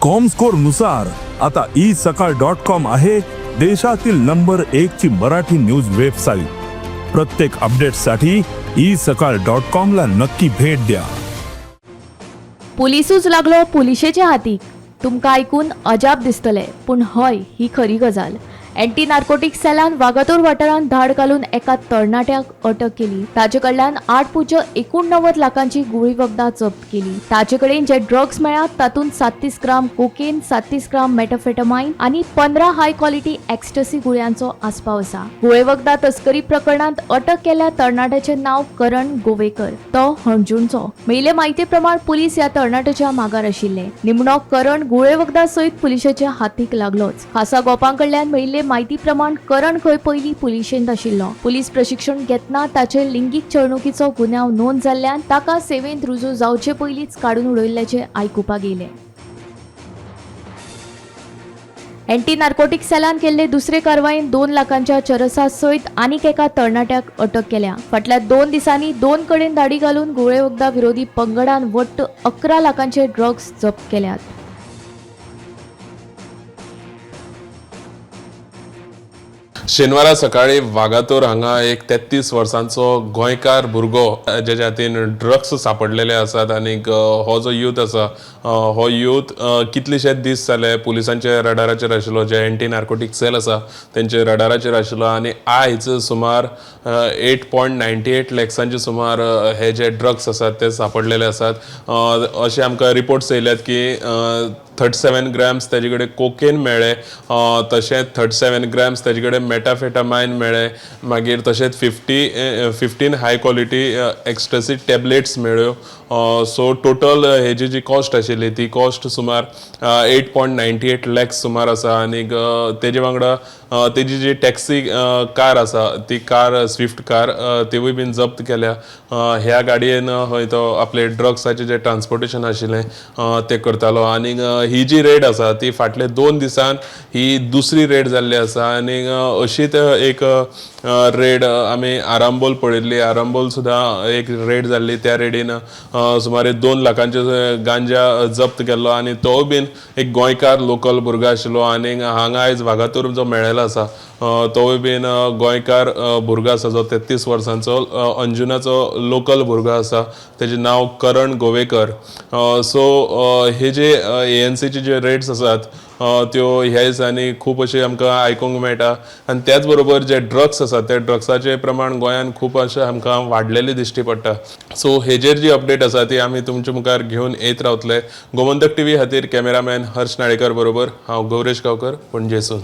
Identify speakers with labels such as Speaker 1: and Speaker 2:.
Speaker 1: Comscore नुसार आता isakal.com आहे देशातील नंबर 1 ची मराठी न्यूज वेबसाईट। प्रत्येक अपडेटसाठी isakal.com ला नक्की भेट द्या।
Speaker 2: पोलिसूच लागलो पुलिशेच्या हातीक। तुमकां ऐकून अजाप दिसतले, पण हय ही खरी गजाल। एंटी नार्कोटिक सेलान वागातोर वाठारांत धाड घालून एका तरणाट्याक अटक केली। ताचे कडल्यान 8.89 लाखांची गुळी वखदां जप्त केली। ताचे कडेन जे ड्रग्स मेळ्ळ्यात तातूंत 37 ग्राम कोकेन, 37 ग्राम मेटाफेटामाइन आनी 15 हाय क्वालिटी एक्स्टसी गुळयांचो आस्पाव आसा। गुळे वखदां तस्करी प्रकरणांत अटक केल्ल्या तरणाट्याचे नाव करण गोवेकर, तो हणजूणचो। मेळिल्ले म्हायती प्रमाण पुलीस ह्या तरणाट्याच्या मागार आशिल्ले। निमणो करण गुळे वखदां सयत पुलिशेच्या हातीक लागलोच। खासा गोपां कडल्यान मेळिल्ले माहिती प्रमाण करण खंय पयलीं पुलिशेंत आशिल्लो। पुलीस प्रशिक्षण घेतना ताचे लिंगीक छळणुकीचो गुन्यांव नोंद जाल्ल्यान ताका सेवेंत रुजू जावचे पयलींच काडून उडयल्ल्याचे आयकुपाक येयले। एंटी नार्कोटिक सेलान केल्ले दुसरे कारवायेन 2 लाखांच्या चरसा सयत आनीक एका तरणाट्याक अटक केल्या। फाटल्या 2 दिसांनी 2 कडेन दाडी घालून गुळे वखदां विरोधी पंगडान वट्ट 11 लाखांचे ड्रग्स जप्त केल्यात।
Speaker 3: शेनवारा सकाळी वागातोर हांगा एक 33 वर्सांचो गोंयकार भुरगो जेच्या हातीन ड्रग्स सापडलेले आसात आनी हो जो यूथ आसा हो यूथ कितलेशेच दीस जाले पुलिसांच्या रडाराचेर आशिल्लो। जे एंटी नार्कोटीक सेल आसा तेंचे रडाराचेर आशिल्लो आनी आयज सुमार 8.98 लॅक्सांचे सुमार हे जे ड्रग्स आसात ते सापडलेले आसात। अशें आमकां रिपोर्ट्स येयल्यात की 37 ग्रॅम्स ताजे कडेन कोकेन मेळ्ळे, तशेंच 37 ग्रॅम्स ताजे कडेन मेटाफेटामाइन मेळ्ळे, मागीर तशेंच 15 हाय क्वालिटी एक्स्टसी टॅबलेट्स मेळ्ळ्यो। सो टोटल हेजी जी कॉस्ट आशिल्ली ती कॉस्ट सुमार 8.98 लॅक्स सुमार आसा। आनी तेजे वांगडा तेजी जी टॅक्सी कार आसा ती कार स्विफ्ट कार तिवूय बीन जप्त केल्या। ह्या गाडयेन हय तो आपले ड्रग्साचे जे ट्रान्सपोर्टेशन आशिल्लें ते करतालो। आनी ही जी रेड आसा ती फाटले 2 दिसान ही दुसरी रेड जाल्ली आसा। आनी अशीच एक रेड आमी आरांबोल पळयल्ली, आरांबोल सुद्दां एक रेड जाल्ली। त्या रेडीन सुमारे 2 लाखांचे गांजा जप्त केल्लो आनी तो बीन एक गोंयकार लोकल भुरगो आशिल्लो। आनी हांगा आयज वागातोर जो मेळ्ळेलो आसा तोय बीन गोंयकार भुरगो आसा जो 33 वर्सांचो अंजुनाचो लोकल भुरगो आसा, तेजें नांव करण गोवेकर। सो हे जे ANCचे जे रेड्स आसात त्यो ह्या दिसांनी खूब अशें आमकां आयकूंक मेळटा। आनी त्याच बरोबर जे ड्रग्स आसात ते ड्रग्साचें प्रमाण गोंयांत खूब अशें आमकां वाडलेलें दिश्टी पडटा। सो हेजेर जी अपडेट आसा ती आमी तुमचे मुखार घेवन येत रावतले। गोमंतक TV खातीर कॅमेरामॅन हर्ष नाडेकर बरोबर हांव गौरेश गांवकर, पणजेसून।